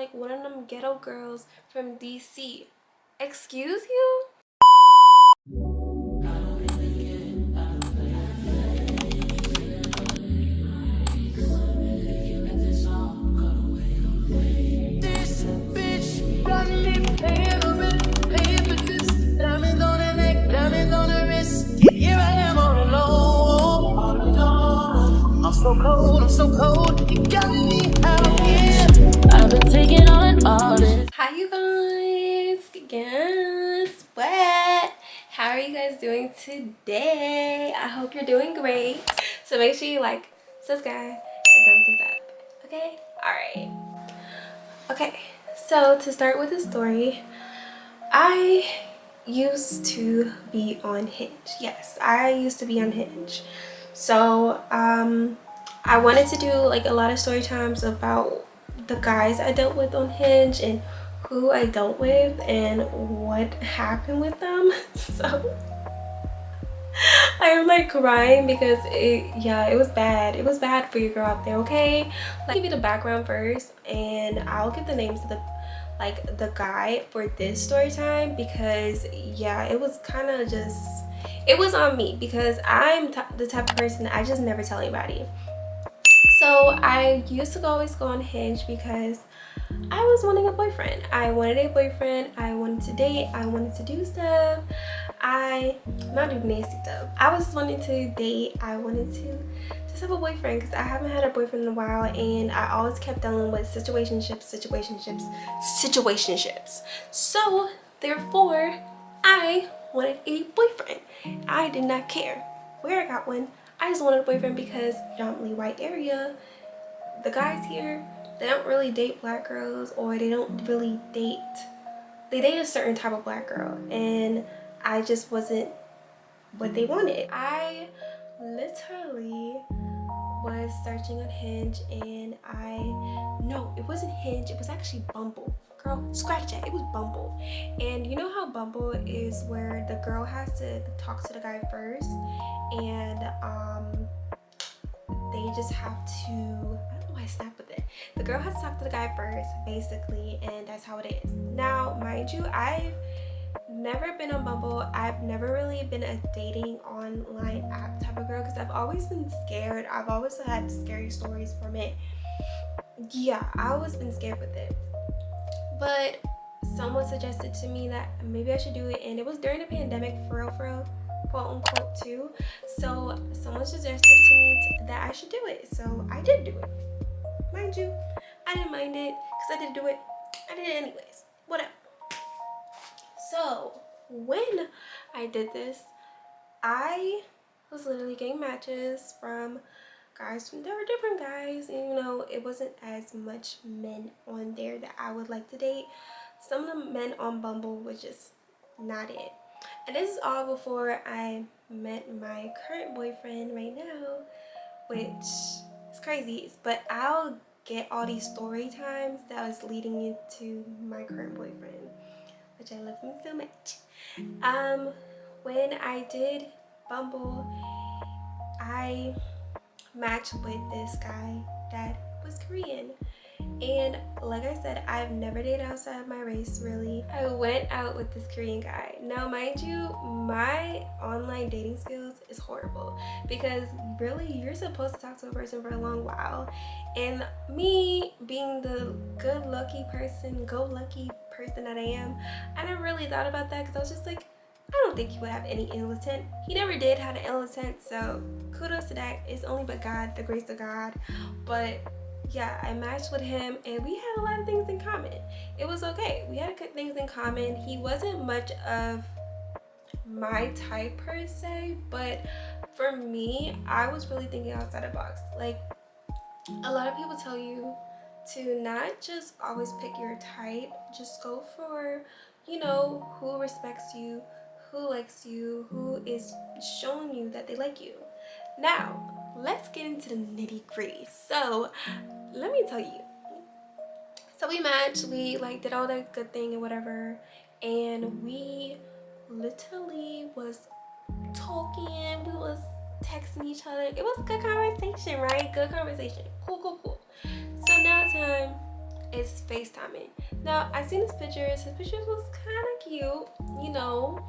like one of them ghetto girls from DC. Excuse you? This bitch got me paying the rent, paying for this. Diamonds on her neck, diamonds on her wrist. Here I am all alone, all alone. I'm so cold, I'm so cold. You got me out here. I've been taking on all this. Hi you guys, guess what? How are you guys doing today? I hope you're doing great. So make sure you like, subscribe, and thumbs up. Okay? Alright. Okay, so to start with the story, I used to be on Hinge. Yes, I used to be on Hinge. So I wanted to do like a lot of story times about the guys I dealt with on Hinge and who I dealt with and what happened with them. So I am like crying because it was bad. It was bad for your girl out there, okay? Like, give you the background first and I'll give the names of the guy for this story time, because yeah, it was kind of just, it was on me because I'm the type of person that I just never tell anybody. So I used to always go on Hinge because I was wanting a boyfriend. I wanted a boyfriend. I wanted to date. I wanted to do stuff. Not do nasty stuff. I was wanting to date. I wanted to just have a boyfriend because I haven't had a boyfriend in a while, and I always kept dealing with situationships. So therefore, I wanted a boyfriend. I did not care where I got one. I just wanted a boyfriend because predominantly white area, the guys here, they don't really date black girls, or they don't really date, they date a certain type of black girl, and I just wasn't what they wanted. I literally was searching on Hinge, and no, it wasn't Hinge, it was actually Bumble. Girl, scratch that, it was Bumble. And you know how Bumble is where the girl has to talk to the guy first, and they just have to, I don't know why I snapped with it. The girl has to talk to the guy first, basically, and that's how it is. Now, mind you, I've never been on Bumble. I've never really been a dating online app type of girl because I've always been scared. I've always had scary stories from it. Yeah, I've always been scared with it. But someone suggested to me that maybe I should do it, and it was during the pandemic, for real, quote unquote, too. So someone suggested to me that I should do it, so I did do it. Mind you, I didn't mind it because I did do it. I did it anyways, whatever. So when I did this, I was literally getting matches from guys. There were different guys, and you know, it wasn't as much men on there that I would like to date. Some of the men on Bumble was just not it. And this is all before I met my current boyfriend right now, which is crazy, but I'll get all these story times that was leading into my current boyfriend, which I love him so much. When I did Bumble, I matched with this guy that was Korean. And like I said, I've never dated outside of my race, really. I went out with this Korean guy. Now, mind you, my online dating skills is horrible because really you're supposed to talk to a person for a long while. And me being the go-lucky person that I am, I never really thought about that because I was just like, I don't think he would have any ill intent. He never did have an ill intent, so kudos to that. It's only but God, the grace of God. But yeah, I matched with him and we had a lot of things in common. It was okay. We had things in common. He wasn't much of my type per se, but for me, I was really thinking outside the box. Like, a lot of people tell you to not just always pick your type, just go for, you know, who respects you, who likes you, who is showing you that they like you. Now, let's get into the nitty-gritty. So, let me tell you. So we matched, we like did all that good thing and whatever, and we literally was talking, we was texting each other. It was good conversation, right? Good conversation. Cool. So now time is FaceTiming. Now, I seen his pictures. His pictures was kind of cute, you know.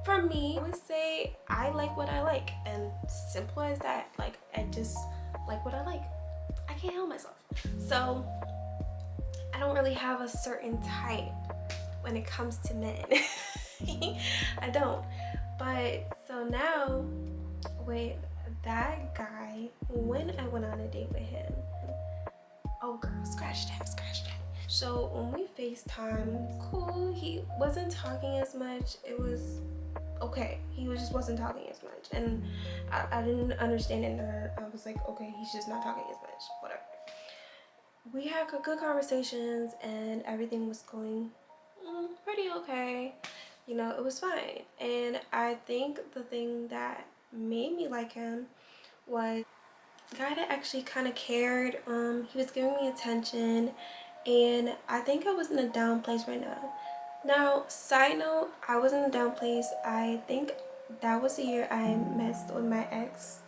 For me, I would say I like what I like, and simple as that. Like, I just like what I like. I can't help myself. So, I don't really have a certain type when it comes to men. I don't. But so now with that guy, when I went on a date with him, oh girl, scratch that, scratch that. So when we FaceTimed, cool, he wasn't talking as much. It was okay. He just wasn't talking as much. And I didn't understand it. And I was like, okay, he's just not talking as much. Whatever. We had good conversations and everything was going pretty okay. You know, it was fine. And I think the thing that made me like him was the guy that actually kind of cared. He was giving me attention, and I think I was in a down place right now. Now, side note, I was in a down place. I think that was the year I messed with my ex.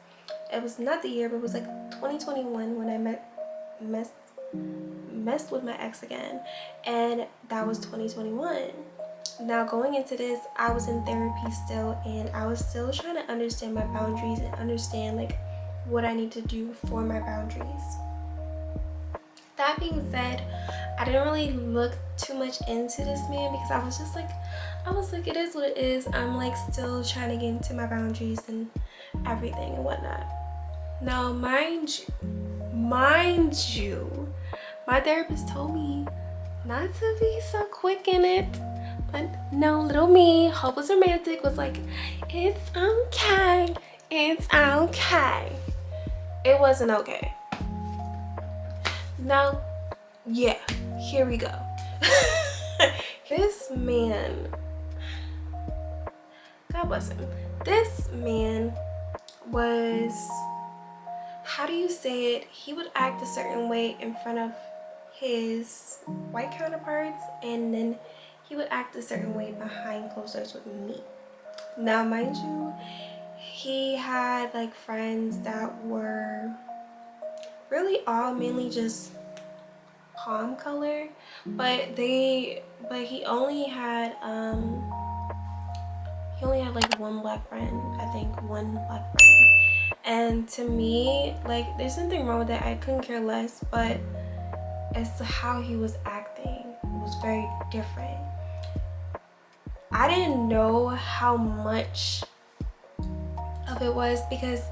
It was not the year, but it was like 2021 when I messed with my ex again, and that was 2021. Now going into this, I was in therapy still, and I was still trying to understand my boundaries and understand like what I need to do for my boundaries. That being said, I didn't really look too much into this man because I was like, it is what it is. I'm like still trying to get into my boundaries and everything and whatnot. Now, mind you, my therapist told me not to be so quick in it. But no, little me, hopeless romantic, was like, it's okay, it's okay. It wasn't okay. Now, yeah, here we go. This man, God bless him. This man was, how do you say it? He would act a certain way in front of his white counterparts, and then he would act a certain way behind closed doors with me. Now, mind you, he had like friends that were really all mainly just palm color, but he only had like one black friend, I think one black friend. And to me, like, there's nothing wrong with that. I couldn't care less, but as to how he was acting, it was very different. I didn't know how much of it was because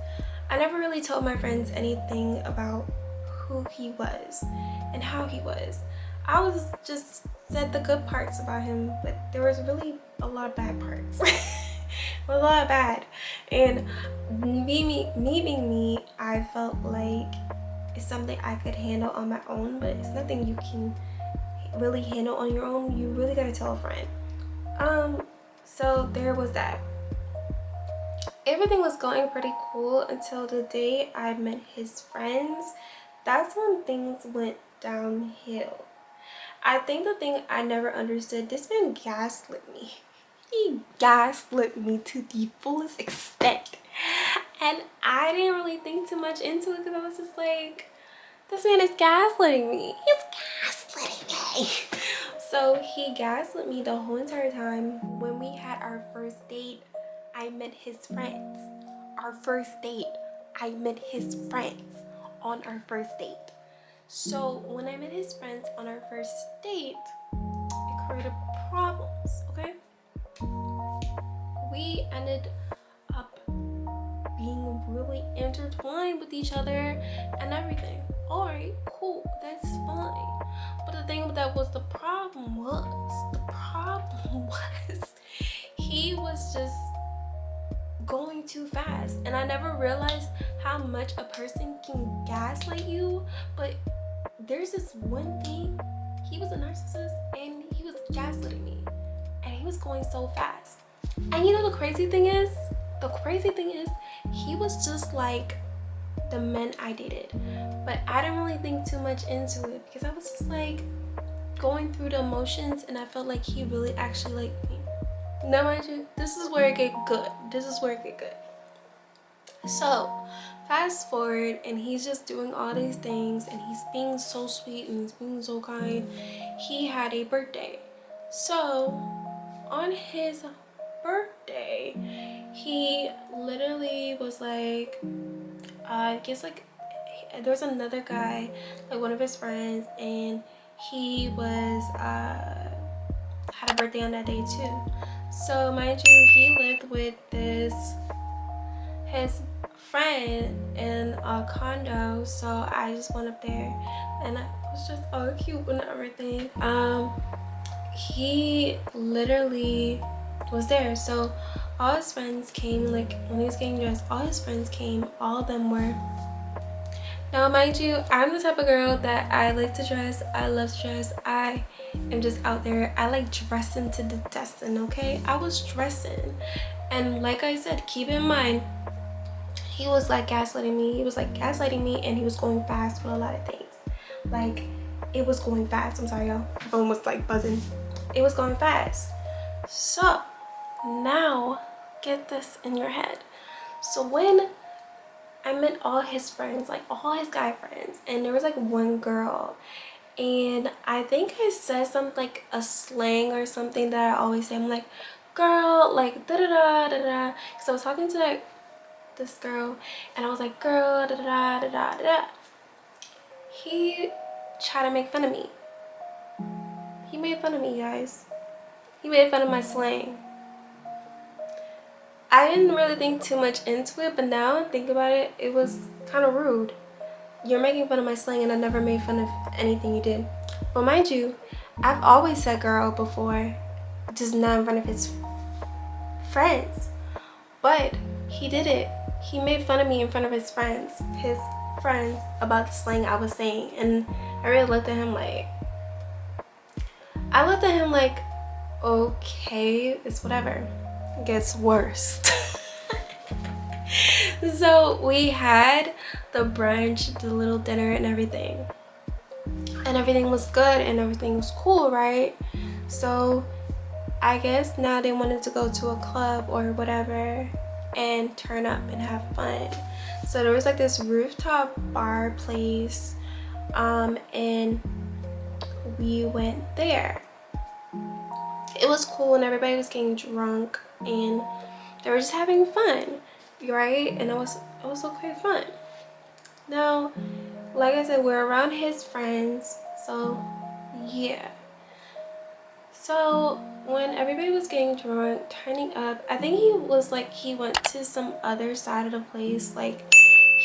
I never really told my friends anything about who he was and how he was. I was just said the good parts about him, but there was really a lot of bad parts. A lot of bad. And me being me, I felt like it's something I could handle on my own, but it's nothing you can really handle on your own. You really gotta tell a friend. So there was that. Everything was going pretty cool until the day I met his friends. That's when things went downhill. I think the thing I never understood, this man gaslit me. He gaslit me to the fullest extent. And I didn't really think too much into it because I was just like, this man is gaslighting me. He's gaslighting me. So he gaslit me the whole entire time. When we had our first date, I met his friends. Our first date, I met his friends on our first date. So when I met his friends on our first date, it created problems, okay? We ended up being really intertwined with each other and everything. Alright, cool, that's fine. But the thing that was the problem was he was just going too fast, and I never realized how much a person can gaslight you. But there's this one thing, he was a narcissist and he was gaslighting me, and he was going so fast. And you know the crazy thing is he was just like the men I dated, but I didn't really think too much into it because I was just like going through the emotions, and I felt like he really actually liked me. Now mind you, this is where it get good. So Fast forward, and he's just doing all these things, and he's being so sweet and he's being so kind. He had a birthday. So on his birthday, he literally was like, I guess like there's another guy, like one of his friends, and he was had a birthday on that day too. So mind you, he lived with his friend in a condo. So I just went up there, and it was just all cute and everything. He literally was there. So all his friends came, like when he was getting dressed, all his friends came, all of them were. Now mind you, I'm the type of girl that I like to dress, I love to dress, I am just out there. I like dressing to the destin, okay? I was dressing, and like I said, keep in mind, he was like gaslighting me, and he was going fast with a lot of things. Like, it was going fast. I'm sorry, y'all, my phone was like buzzing. It was going fast. So now get this in your head. So when I met all his friends, like all his guy friends, and there was like one girl, and I think I said something like a slang or something that I always say. I'm like, girl, like da da da da da, because I was talking to like this girl, and I was like, girl, da da da da da da. He tried to make fun of me. He made fun of me, guys. He made fun of my slang. I didn't really think too much into it, but now think about it, it was kind of rude. You're making fun of my slang, and I never made fun of anything you did. But mind you, I've always said girl before, just not in front of his friends. But he did it. He made fun of me in front of his friends about the slang I was saying. And I really looked at him like, okay, it's whatever. It gets worse. So we had the brunch, the little dinner and everything. And everything was good and everything was cool, right? So I guess now they wanted to go to a club or whatever and turn up and have fun. So there was like this rooftop bar place, and we went there. It was cool and everybody was getting drunk and they were just having fun, right? And it was okay fun. Now, like I said, we're around his friends, so yeah. So when everybody was getting drunk, turning up, I think he went to some other side of the place. Like,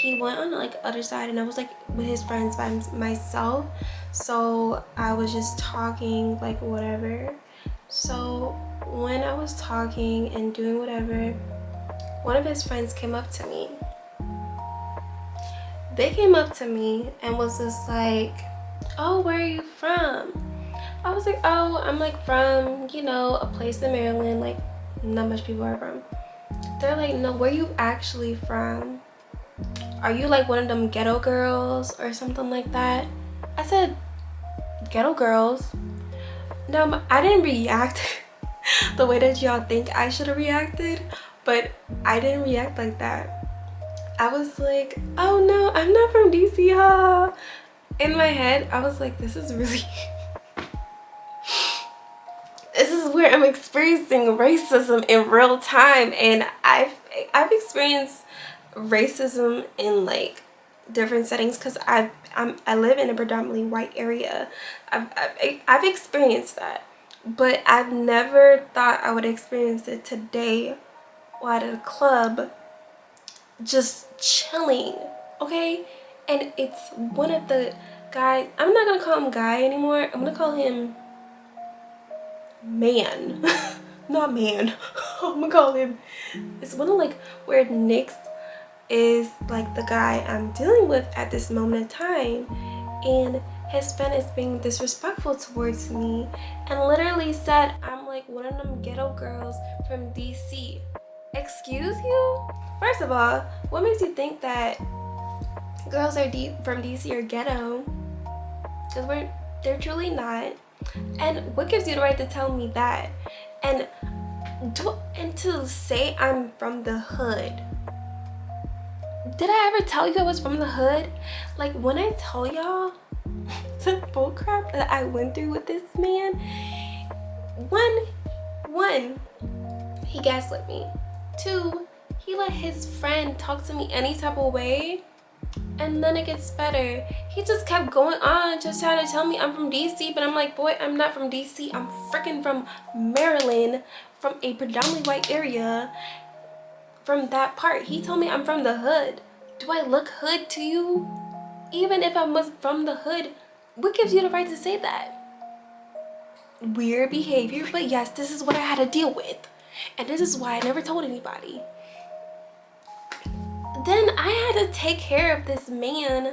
he went on like other side, and I was like with his friends by myself. So I was just talking, like whatever. So when I was talking and doing whatever, one of his friends came up to me. They came up to me and was just like, oh, where are you from? I was like, oh, I'm like from, you know, a place in Maryland, like not much people are from. They're like, no, where are you actually from? Are you like one of them ghetto girls or something like that? I said, ghetto girls? No, I didn't react the way that y'all think I should have reacted, but I didn't react like that. I was like, oh no, I'm not from DC, huh? In my head, I was like, this is really this is where I'm experiencing racism in real time, and I've experienced racism in like different settings because I live in a predominantly white area. I've experienced that, but I've never thought I would experience it today while at a club just chilling, okay? And it's one of the guys. I'm not gonna call him guy anymore. I'm gonna call him man. Not man. I'm gonna call him, it's one of like where Nick's is like the guy I'm dealing with at this moment in time, and his friend is being disrespectful towards me and literally said I'm like one of them ghetto girls from DC. Excuse you? First of all, what makes you think that girls are from DC are ghetto? Because they're truly not. And what gives you the right to tell me that? And to say I'm from the hood, Did I ever tell you I was from the hood? Like, when I tell y'all the bull crap that I went through with this man, one, he gaslit me. 2, he let his friend talk to me any type of way. And then it gets better. He just kept going on, just trying to tell me I'm from DC, but I'm like, boy, I'm not from DC. I'm freaking from Maryland, from a predominantly white area, from that part. He told me I'm from the hood. Do I look hood to you? Even if I was from the hood, what gives you the right to say that? Weird behavior, but yes, this is what I had to deal with. And this is why I never told anybody. Then I had to take care of this man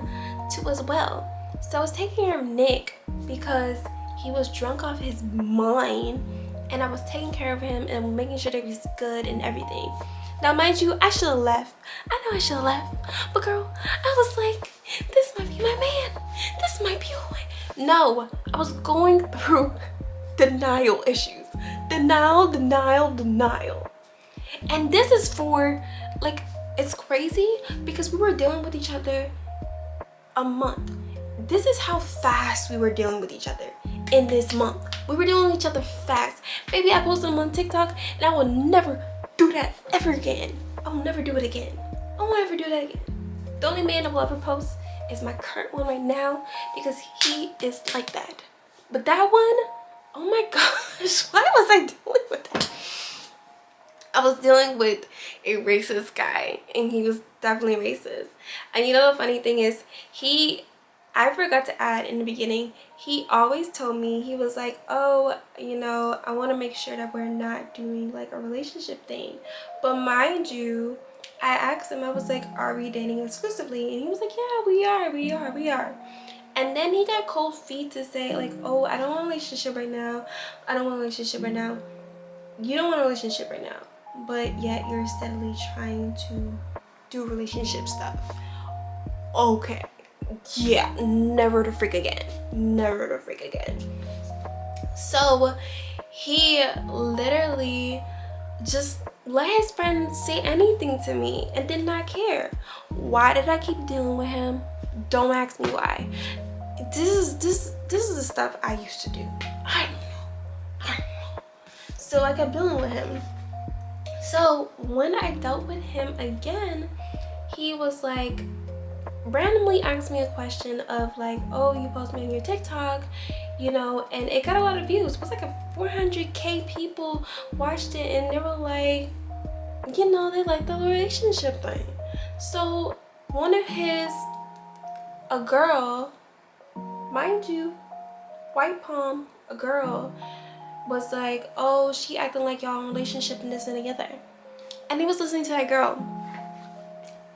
too as well. So I was taking care of Nick because he was drunk off his mind, and I was taking care of him and making sure that he's good and everything. Now, mind you, I should have left. I know I should have left. But girl, I was like, this might be my man. This might be who I... No, I was going through denial issues. Denial. And this is for, like, it's crazy because we were dealing with each other a month. This is how fast we were dealing with each other in this month. We were dealing with each other fast. Maybe I posted him on TikTok and I will never do that ever again. I will never do it again. I won't ever do that again. The only man I will ever post is my current one right now because he is like that. But that one, oh my gosh, why was I dealing with that? I was dealing with a racist guy, and he was definitely racist. And you know the funny thing is, I forgot to add in the beginning, he always told me, he was like, oh, you know, I want to make sure that we're not doing like a relationship thing. But mind you, I asked him, I was like, are we dating exclusively? And he was like, yeah, we are. And then he got cold feet to say like, oh, I don't want a relationship right now. You don't want a relationship right now, but yet you're steadily trying to do relationship stuff. Okay, yeah, never to freak again. So he literally just let his friend say anything to me and did not care. Why did I keep dealing with him? Don't ask me why. This is the stuff I used to do. I don't know. So I kept dealing with him. So when I dealt with him again, he was like, randomly asked me a question of like, oh, you post me on your TikTok, you know, and it got a lot of views. It was like a 400K people watched it, and they were like, you know, they like the relationship thing. So one of a girl, mind you, white palm, a girl, was like, oh, she acting like y'all in a relationship and this and the other. And he was listening to that girl.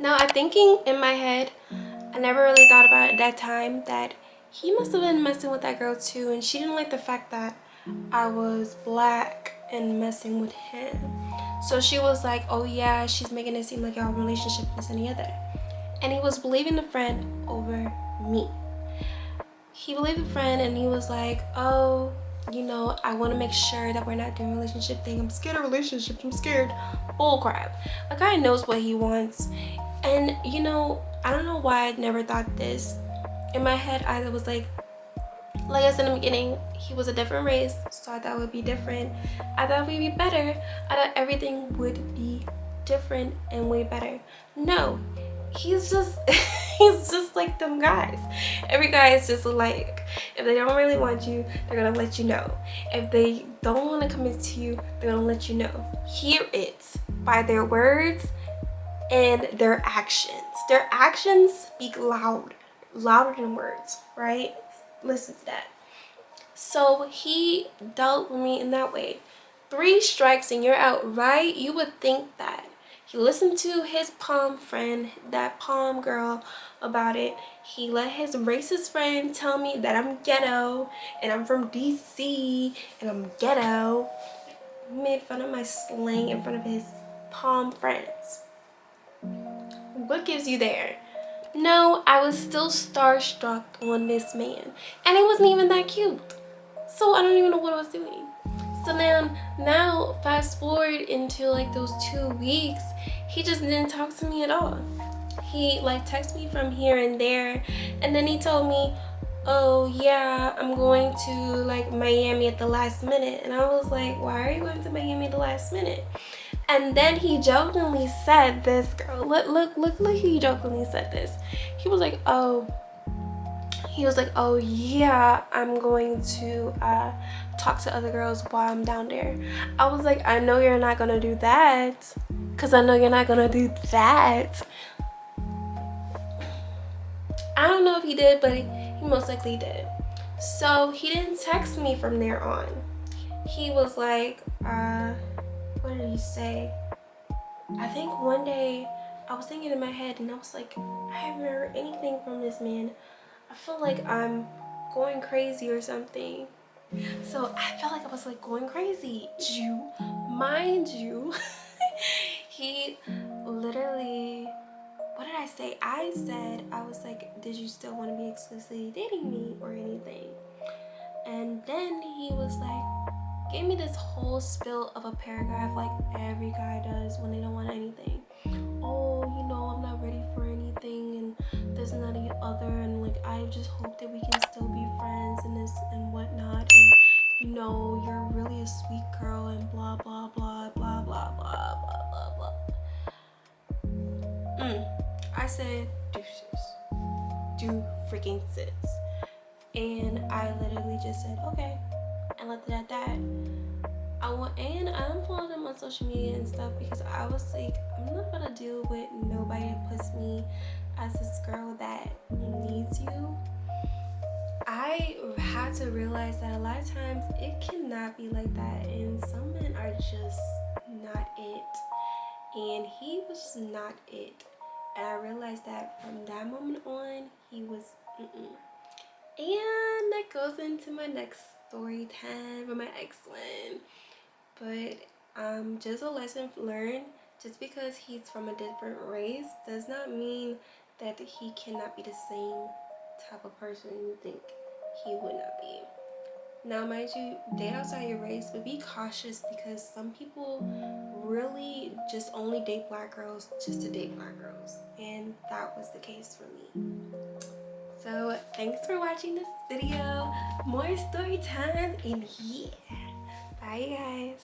Now, I'm thinking in my head, I never really thought about it at that time, that he must have been messing with that girl too, and she didn't like the fact that I was black and messing with him. So she was like, oh yeah, she's making it seem like y'all in a relationship and this and the other. And he was believing the friend over me. He believed the friend, and he was like, oh, you know, I want to make sure that we're not doing a relationship thing. I'm scared of relationships. I'm scared. Bull crap. A guy knows what he wants. And, you know, I don't know why I never thought this. In my head, I was like I said in the beginning, he was a different race, so I thought it would be different. I thought we'd be better. I thought everything would be different and way better. No, he's just like them guys. Every guy is just alike. If they don't really want you, they're gonna let you know. If they don't want to commit to you, they're gonna let you know. Hear it by their words and their actions. Their actions speak louder than words, right? Listen to that. So he dealt with me in that way. 3 strikes and you're out, right? You would think that. He listened to his palm friend, that palm girl, about it. He let his racist friend tell me that I'm ghetto and I'm from DC and I'm ghetto. He made fun of my slang in front of his palm friends. What gives you there? No, I was still starstruck on this man, and he wasn't even that cute. So I don't even know what I was doing. So now fast forward into like those 2 weeks, he just didn't talk to me at all. he like texted me from here and there, and then he told me, oh yeah, I'm going to like Miami at the last minute. And I was like, why are you going to Miami at the last minute? And then he jokingly said this, girl, look, he jokingly said this. He was like, oh yeah, I'm going to talk to other girls while I'm down there. I was like, I know you're not gonna do that, because I know you're not gonna do that. I don't know if he did, but he most likely did. So he didn't text me from there on. He was like, what did he say? I think one day I was thinking in my head and I was like, I haven't heard anything from this man. I feel like I'm going crazy or something. So I felt like I was like going crazy. Mind you, he literally, what did I say? I was like, did you still want to be exclusively dating me or anything? And then he was like, gave me this whole spill of a paragraph like every guy does when they don't want anything. Oh, you know, I'm not ready for anything and this and that and the other, and like I just hope that we can still be friends and this and whatnot, and you know, you're really a sweet girl and blah blah blah blah blah blah blah blah blah. I said, deuces. Do freaking sis. And I literally just said, okay, and left it at that. And I unfollowed him on social media and stuff because I was like, I'm not gonna deal with nobody that puts me as this girl that needs you. I had to realize that a lot of times it cannot be like that, and some men are just not it. And he was just not it. And I realized that from that moment on, he was And that goes into my next story time with my ex one. But just a lesson learned. Just because he's from a different race does not mean that he cannot be the same type of person you think he would not be. Now, mind you, date outside your race, but be cautious because some people really just only date black girls just to date black girls. And that was the case for me. So thanks for watching this video. More story time, and yeah, bye guys.